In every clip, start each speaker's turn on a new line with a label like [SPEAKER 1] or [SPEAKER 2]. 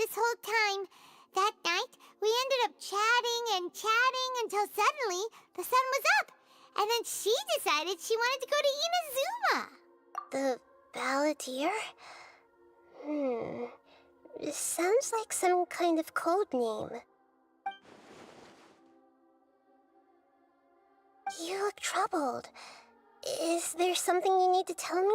[SPEAKER 1] this whole time. That night, we ended up chatting and chatting until suddenly the sun was up. And then she decided she wanted to go to Inazuma.
[SPEAKER 2] The Balladeer? It sounds like some kind of code name. You look troubled. Is there something you need to tell me?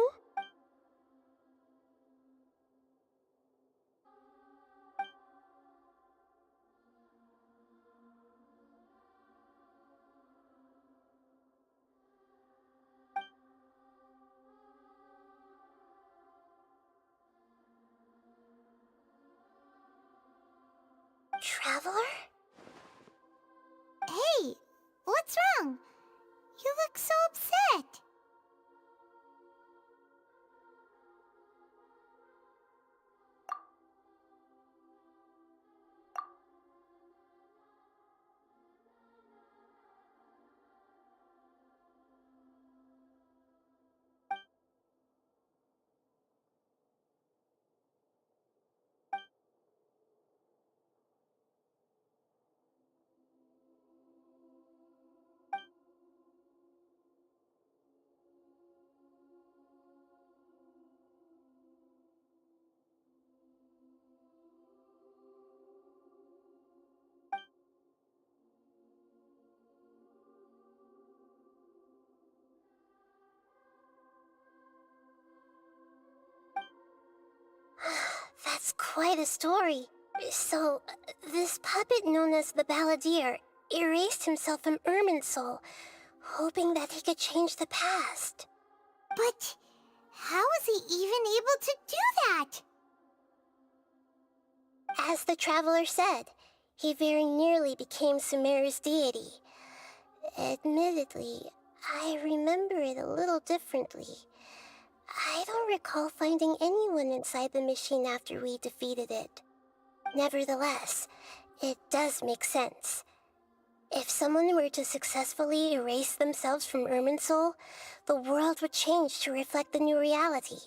[SPEAKER 2] Traveler?
[SPEAKER 1] Hey, what's wrong? You look so upset.
[SPEAKER 2] That's quite a story. So, this puppet known as the Balladeer erased himself from Irminsul, hoping that he could change the past.
[SPEAKER 1] But how was he even able to do that?
[SPEAKER 2] As the Traveler said, he very nearly became Sumeru's deity. Admittedly, I remember it a little differently. I don't recall finding anyone inside the machine after we defeated it. Nevertheless, it does make sense. If someone were to successfully erase themselves from Irminsul, the world would change to reflect the new reality.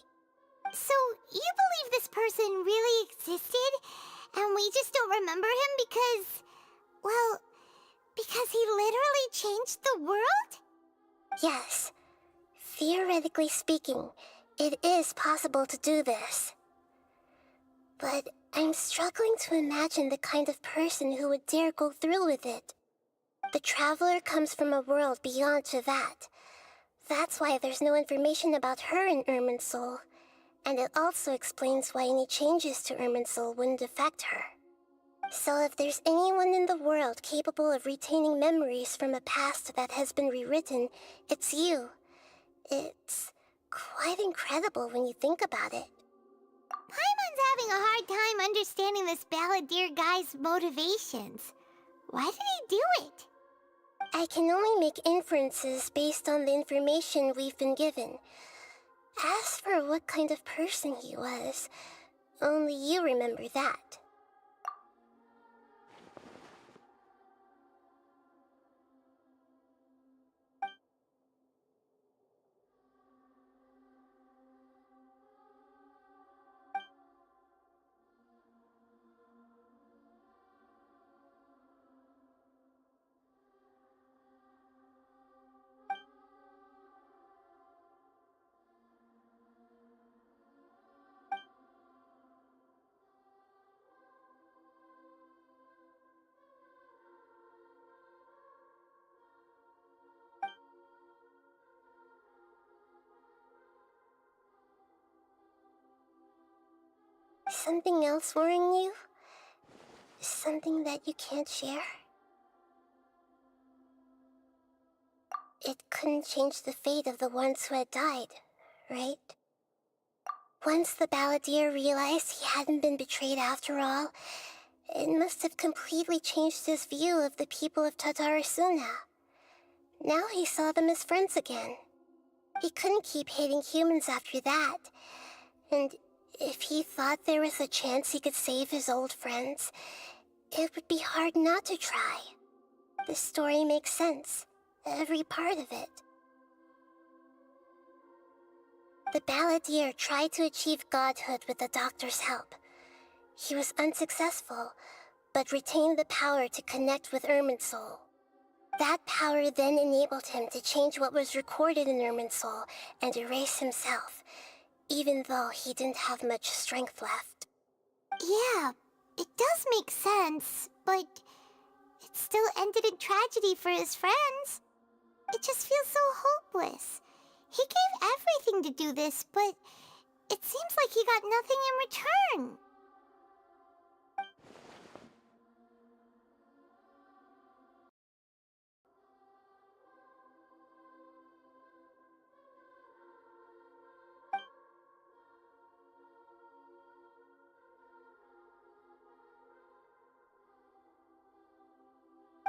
[SPEAKER 1] So, you believe this person really existed, and we just don't remember him because, well, because he literally changed the world?
[SPEAKER 2] Yes. Theoretically speaking, it is possible to do this. But I'm struggling to imagine the kind of person who would dare go through with it. The Traveler comes from a world beyond to that. That's why there's no information about her in Irminsul, and it also explains why any changes to Irminsul wouldn't affect her. So if there's anyone in the world capable of retaining memories from a past that has been rewritten, it's you. It's quite incredible when you think about it.
[SPEAKER 1] Paimon's having a hard time understanding this Balladeer guy's motivations. Why did he do it?
[SPEAKER 2] I can only make inferences based on the information we've been given. As for what kind of person he was, only you remember that. Something else worrying you? Something that you can't share? It couldn't change the fate of the ones who had died, right? Once the Balladeer realized he hadn't been betrayed after all, it must have completely changed his view of the people of Tatarasuna. Now he saw them as friends again. He couldn't keep hating humans after that, and if he thought there was a chance he could save his old friends, it would be hard not to try. The story makes sense, every part of it. The Balladeer tried to achieve godhood with the doctor's help. He was unsuccessful, but retained the power to connect with Irminsul. That power then enabled him to change what was recorded in Irminsul and erase himself, even though he didn't have much strength left.
[SPEAKER 1] Yeah, it does make sense, but it still ended in tragedy for his friends. It just feels so hopeless. He gave everything to do this, but it seems like he got nothing in return.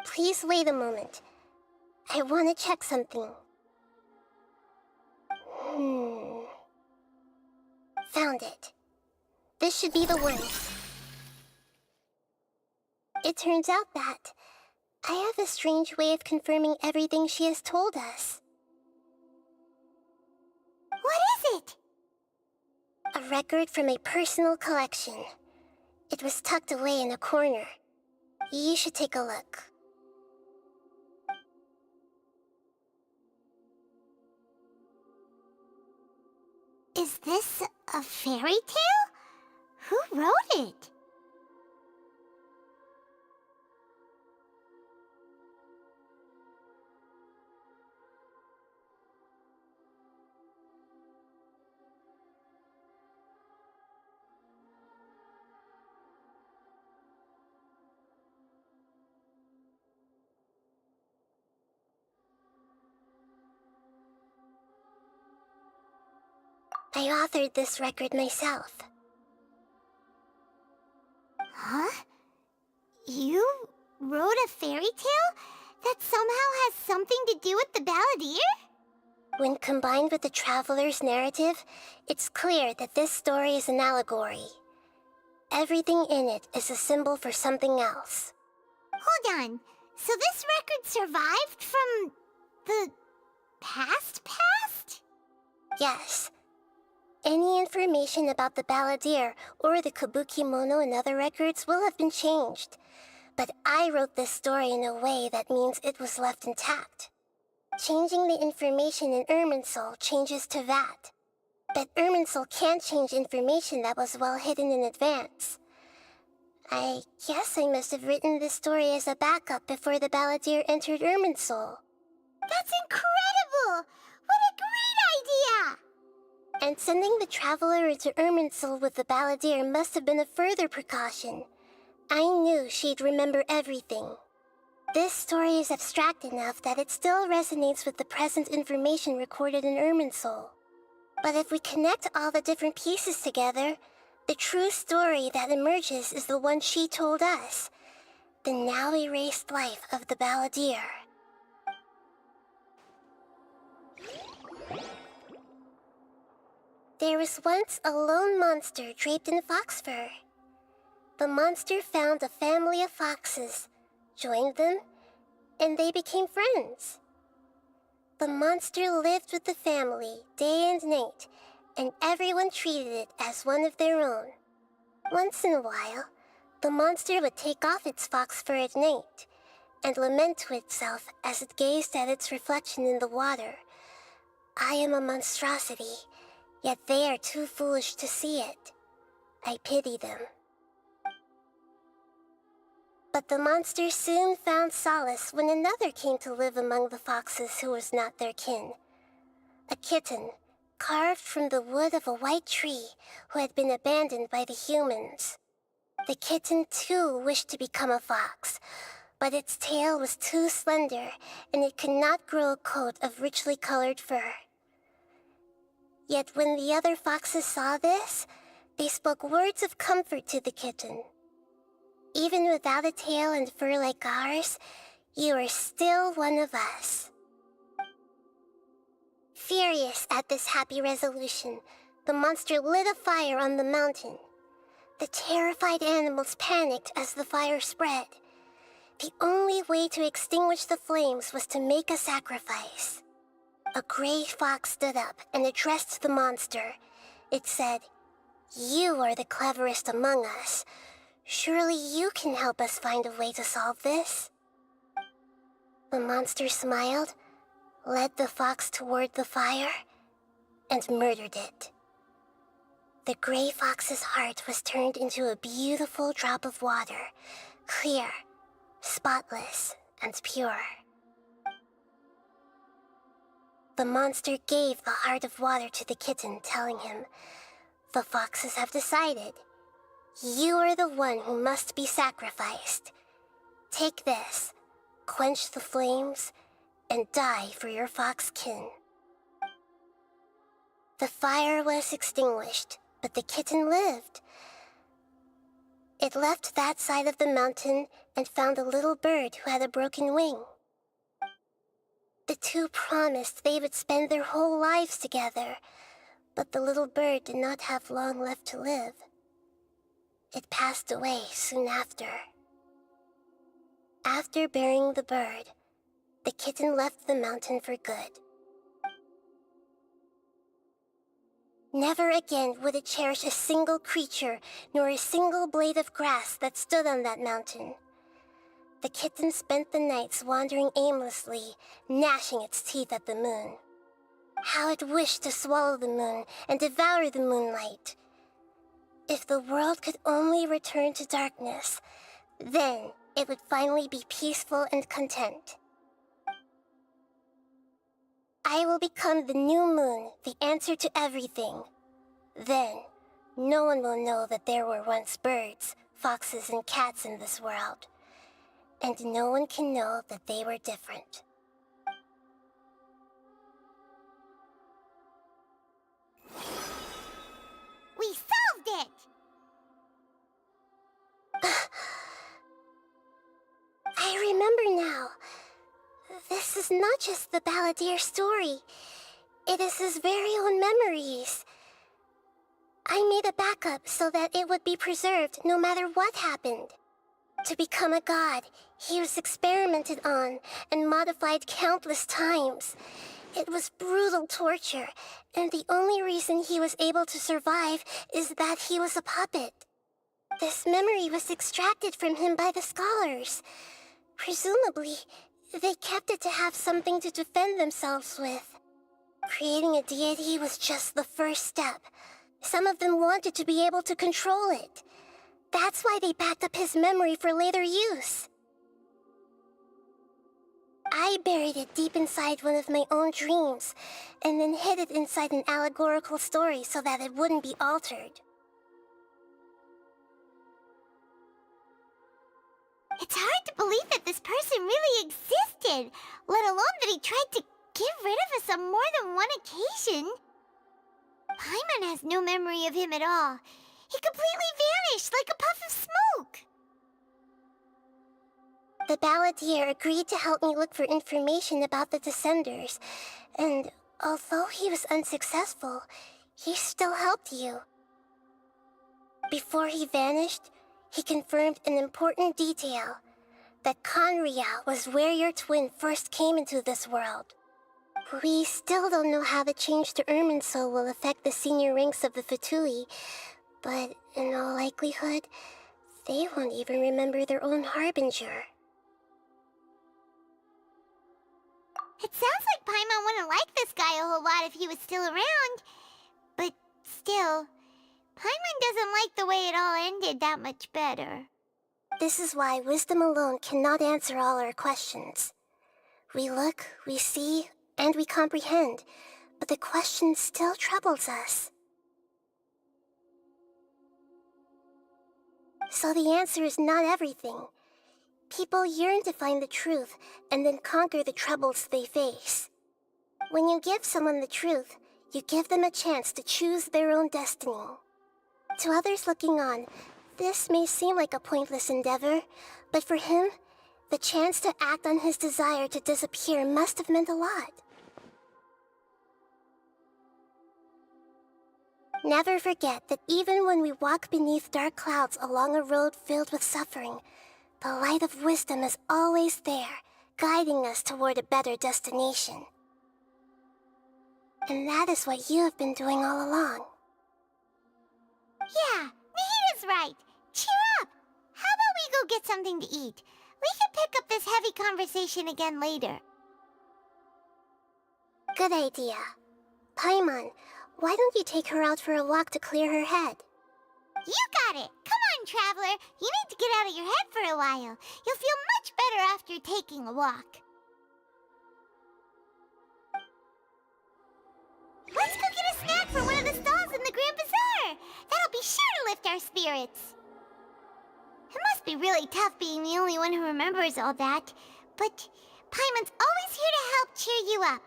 [SPEAKER 2] Please wait a moment. I want to check something. Found it. This should be the one. It turns out that I have a strange way of confirming everything she has told us.
[SPEAKER 1] What is it?
[SPEAKER 2] A record from a personal collection. It was tucked away in a corner. You should take a look.
[SPEAKER 1] Is this a fairy tale? Who wrote it?
[SPEAKER 2] I authored this record myself.
[SPEAKER 1] Huh? You wrote a fairy tale that somehow has something to do with the Balladeer?
[SPEAKER 2] When combined with the Traveler's narrative, it's clear that this story is an allegory. Everything in it is a symbol for something else.
[SPEAKER 1] Hold on. So this record survived from the past?
[SPEAKER 2] Yes. Any information about the Balladeer or the Kabuki Mono in other records will have been changed. But I wrote this story in a way that means it was left intact. Changing the information in Irminsul changes to that. But Irminsul can't change information that was well hidden in advance. I guess I must have written this story as a backup before the Balladeer entered Irminsul.
[SPEAKER 1] That's incredible! What a great idea!
[SPEAKER 2] And sending the Traveler into Irminsul with the Balladeer must have been a further precaution. I knew she'd remember everything. This story is abstract enough that it still resonates with the present information recorded in Irminsul. But if we connect all the different pieces together, the true story that emerges is the one she told us. The now erased life of the Balladeer. There was once a lone monster draped in fox fur. The monster found a family of foxes, joined them, and they became friends. The monster lived with the family day and night, and everyone treated it as one of their own. Once in a while, the monster would take off its fox fur at night, and lament to itself as it gazed at its reflection in the water. I am a monstrosity, yet they are too foolish to see it. I pity them. But the monster soon found solace when another came to live among the foxes who was not their kin. A kitten, carved from the wood of a white tree who had been abandoned by the humans. The kitten too wished to become a fox, but its tail was too slender and it could not grow a coat of richly colored fur. Yet when the other foxes saw this, they spoke words of comfort to the kitten. Even without a tail and fur like ours, you are still one of us. Furious at this happy resolution, the monster lit a fire on the mountain. The terrified animals panicked as the fire spread. The only way to extinguish the flames was to make a sacrifice. A gray fox stood up and addressed the monster. It said, You are the cleverest among us. Surely you can help us find a way to solve this. The monster smiled, led the fox toward the fire, and murdered it. The gray fox's heart was turned into a beautiful drop of water, clear, spotless, and pure. The monster gave the heart of water to the kitten, telling him, "The foxes have decided. You are the one who must be sacrificed. Take this, quench the flames, and die for your fox kin." The fire was extinguished, but the kitten lived. It left that side of the mountain and found a little bird who had a broken wing. The two promised they would spend their whole lives together, but the little bird did not have long left to live. It passed away soon after. After burying the bird, the kitten left the mountain for good. Never again would it cherish a single creature nor a single blade of grass that stood on that mountain. The kitten spent the nights wandering aimlessly, gnashing its teeth at the moon. How it wished to swallow the moon and devour the moonlight. If the world could only return to darkness, then it would finally be peaceful and content. I will become the new moon, the answer to everything. Then, no one will know that there were once birds, foxes, and cats in this world. And no one can know that they were different.
[SPEAKER 1] We solved it!
[SPEAKER 2] I remember now. This is not just the Balladeer story. It is his very own memories. I made a backup so that it would be preserved no matter what happened. To become a god, he was experimented on and modified countless times. It was brutal torture, and the only reason he was able to survive is that he was a puppet. This memory was extracted from him by the scholars. Presumably, they kept it to have something to defend themselves with. Creating a deity was just the first step. Some of them wanted to be able to control it. That's why they backed up his memory for later use. I buried it deep inside one of my own dreams, and then hid it inside an allegorical story so that it wouldn't be altered.
[SPEAKER 1] It's hard to believe that this person really existed, let alone that he tried to get rid of us on more than one occasion. Paimon has no memory of him at all. He completely vanished like a puff of smoke.
[SPEAKER 2] The Balladeer agreed to help me look for information about the Descenders, and although he was unsuccessful, he still helped you. Before he vanished, he confirmed an important detail, that Conria was where your twin first came into this world. We still don't know how the change to Irminsul will affect the senior ranks of the Fatui, but in all likelihood, they won't even remember their own Harbinger.
[SPEAKER 1] It sounds like Paimon wouldn't like this guy a whole lot if he was still around. But still, Paimon doesn't like the way it all ended that much better.
[SPEAKER 2] This is why wisdom alone cannot answer all our questions. We look, we see, and we comprehend, but the question still troubles us. So the answer is not everything. People yearn to find the truth and then conquer the troubles they face. When you give someone the truth, you give them a chance to choose their own destiny. To others looking on, this may seem like a pointless endeavor, but for him, the chance to act on his desire to disappear must have meant a lot. Never forget that even when we walk beneath dark clouds along a road filled with suffering, the light of wisdom is always there, guiding us toward a better destination. And that is what you have been doing all along.
[SPEAKER 1] Yeah, Nahita's right. Cheer up! How about we go get something to eat? We can pick up this heavy conversation again later.
[SPEAKER 2] Good idea. Paimon, why don't you take her out for a walk to clear her head?
[SPEAKER 1] You got it! Come on, Traveler! You need to get out of your head for a while. You'll feel much better after taking a walk. Let's go get a snack from one of the stalls in the Grand Bazaar! That'll be sure to lift our spirits. It must be really tough being the only one who remembers all that, but Paimon's always here to help cheer you up.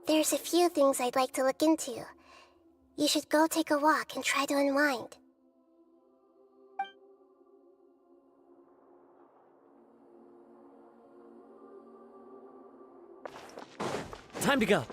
[SPEAKER 2] There's a few things I'd like to look into. You should go take a walk and try to unwind.
[SPEAKER 3] Time to go.